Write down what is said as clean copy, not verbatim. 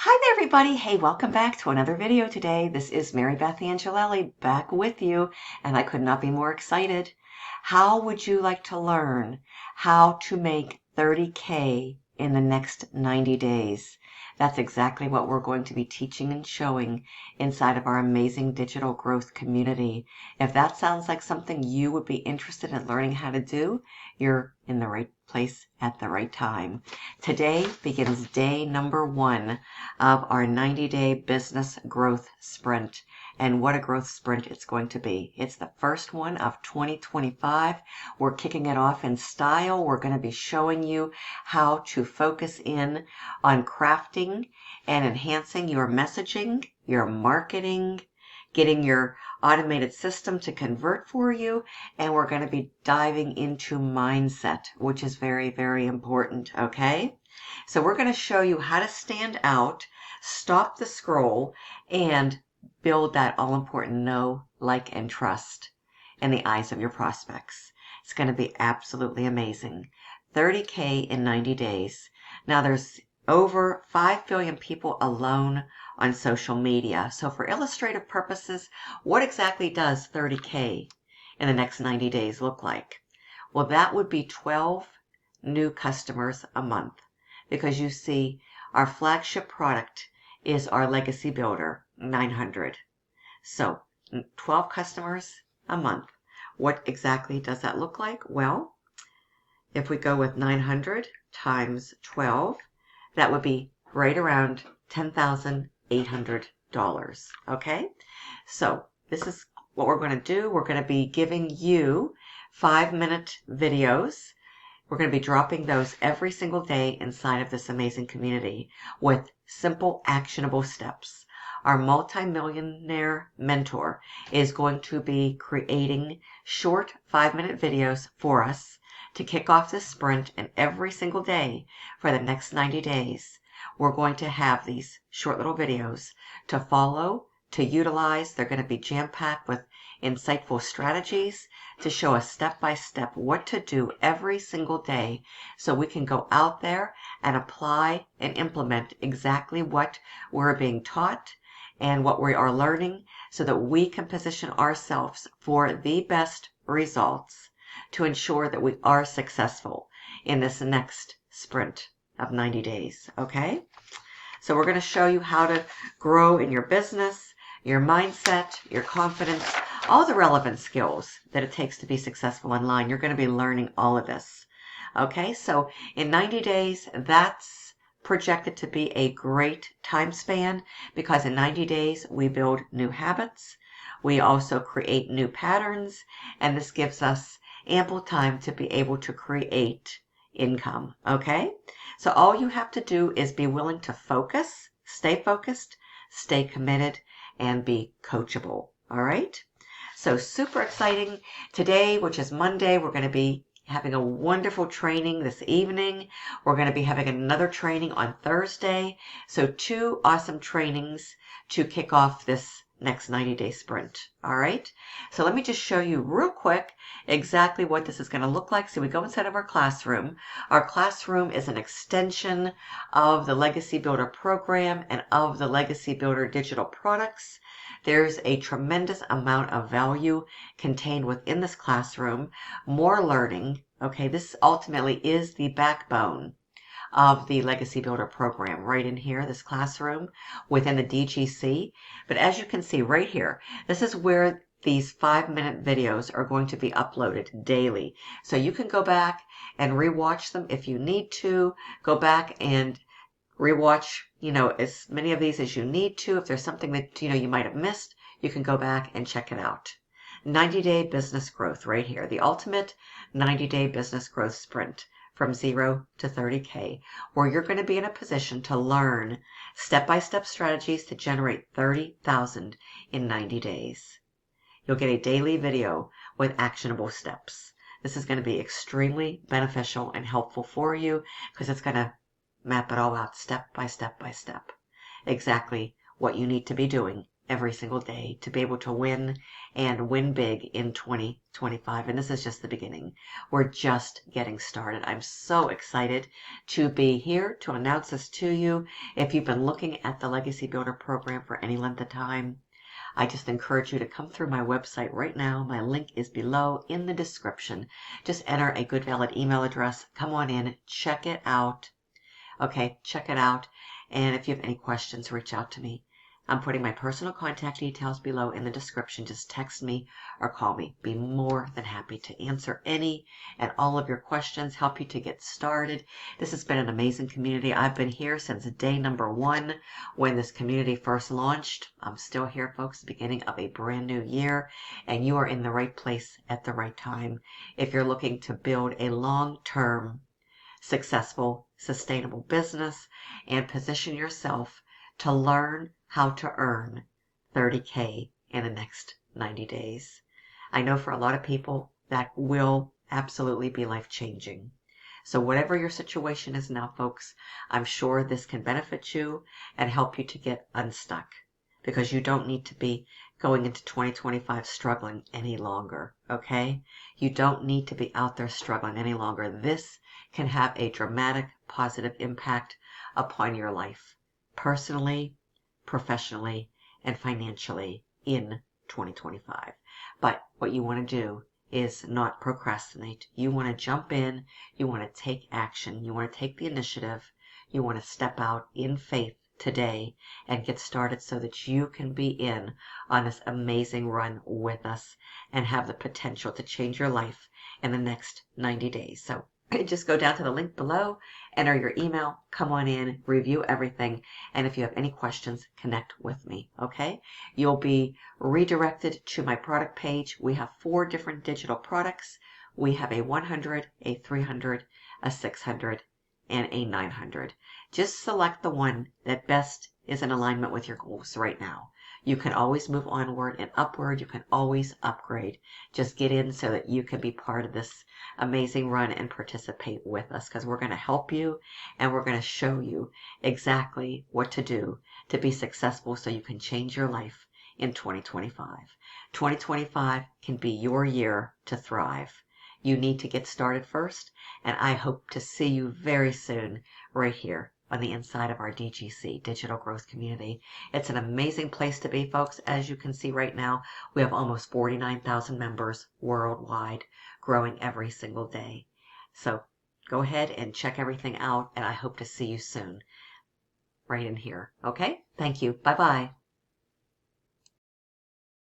Hi there, everybody. Hey, welcome back to another video today. This is Marybeth Angelelli back with you, and I could not be more excited. How would you like to learn how to make 30K in the next 90 days? That's exactly what we're going to be teaching and showing inside of our amazing digital growth community. If that sounds like something you would be interested in learning how to do, you're in the right place at the right time. Today begins day number 1 of our 90-day business growth sprint. And what a growth sprint it's going to be. It's the first one of 2025. We're kicking it off in style. We're going to be showing you how to focus in on crafting and enhancing your messaging, your marketing, getting your automated system to convert for you. And we're going to be diving into mindset, which is very, very important. Okay? So we're going to show you how to stand out, stop the scroll, and build that all-important know, like, and trust in the eyes of your prospects. It's going to be absolutely amazing. 30K in 90 days. Now there's over 5 billion people alone on social media. So for illustrative purposes, what exactly does 30K in the next 90 days look like? Well, that would be 12 new customers a month. Because you see, our flagship product is our Legacy Builder 900. So 12 customers a month. What exactly does that look like? Well, if we go with 900 times 12, that would be right around $10,800. Okay? So this is what we're going to do. We're going to be giving you 5-minute videos. We're going to be dropping those every single day inside of this amazing community with simple, actionable steps. Our multi-millionaire mentor is going to be creating short 5-minute videos for us to kick off this sprint, and every single day for the next 90 days, we're going to have these short little videos to follow, to utilize. They're going to be jam-packed with insightful strategies to show us step-by-step what to do every single day so we can go out there and apply and implement exactly what we're being taught and what we are learning so that we can position ourselves for the best results to ensure that we are successful in this next sprint of 90 days, okay? So we're going to show you how to grow in your business, your mindset, your confidence, all the relevant skills that it takes to be successful online. You're going to be learning all of this. Okay, so in 90 days, that's projected to be a great time span because in 90 days, we build new habits. We also create new patterns, and this gives us ample time to be able to create income. Okay, so all you have to do is be willing to focus, stay committed, and be coachable. All right. So super exciting. Today, which is Monday, we're going to be having a wonderful training this evening. We're going to be having another training on Thursday. So 2 awesome trainings to kick off this next 90-day sprint. All right. So let me just show you real quick exactly what this is going to look like. So we go inside of our classroom. Our classroom is an extension of the Legacy Builder program and of the Legacy Builder digital products. There's a tremendous amount of value contained within this classroom, more learning. Okay, this ultimately is the backbone of the Legacy Builder program right in here, this classroom within the DGC. But as you can see right here, this is where these 5-minute videos are going to be uploaded daily. So you can go back and rewatch them if you need to. Go back and rewatch, as many of these as you need to. If there's something that, you might have missed, you can go back and check it out. 90-day business growth right here, the ultimate 90-day business growth sprint from 0 to 30K, where you're going to be in a position to learn step-by-step strategies to generate 30,000 in 90 days. You'll get a daily video with actionable steps. This is going to be extremely beneficial and helpful for you because it's going to map it all out step by step by step. Exactly what you need to be doing every single day to be able to win and win big in 2025. And this is just the beginning. We're just getting started. I'm so excited to be here to announce this to you. If you've been looking at the Legacy Builder program for any length of time, I just encourage you to come through my website right now. My link is below in the description. Just enter a good valid email address. Come on in, check it out. Okay, check it out. And if you have any questions, reach out to me. I'm putting my personal contact details below in the description. Just text me or call me. Be more than happy to answer any and all of your questions, help you to get started. This has been an amazing community. I've been here since day number 1 when this community first launched. I'm still here, folks, beginning of a brand new year, and you are in the right place at the right time. If you're looking to build a long-term, successful, sustainable business and position yourself to learn how to earn 30K in the next 90 days. I know for a lot of people that will absolutely be life-changing. So whatever your situation is now, folks, I'm sure this can benefit you and help you to get unstuck, because you don't need to be going into 2025 struggling any longer, okay? You don't need to be out there struggling any longer. This can have a dramatic positive impact upon your life, personally, professionally, and financially in 2025. But what you want to do is not procrastinate. You want to jump in. You want to take action. You want to take the initiative. You want to step out in faith today and get started so that you can be in on this amazing run with us and have the potential to change your life in the next 90 days. So just go down to the link below, enter your email, come on in, review everything, and if you have any questions, connect with me, okay? You'll be redirected to my product page. We have 4 different digital products. We have a 100, a 300, a 600, and a 900. Just select the one that best is in alignment with your goals right now. You can always move onward and upward. You can always upgrade. Just get in so that you can be part of this amazing run and participate with us, because we're going to help you and we're going to show you exactly what to do to be successful so you can change your life in 2025. 2025 can be your year to thrive. You need to get started first, and I hope to see you very soon right here on the inside of our DGC, Digital Growth Community. It's an amazing place to be, folks. As you can see right now, we have almost 49,000 members worldwide, growing every single day. So go ahead and check everything out, and I hope to see you soon right in here. Okay? Thank you. Bye-bye.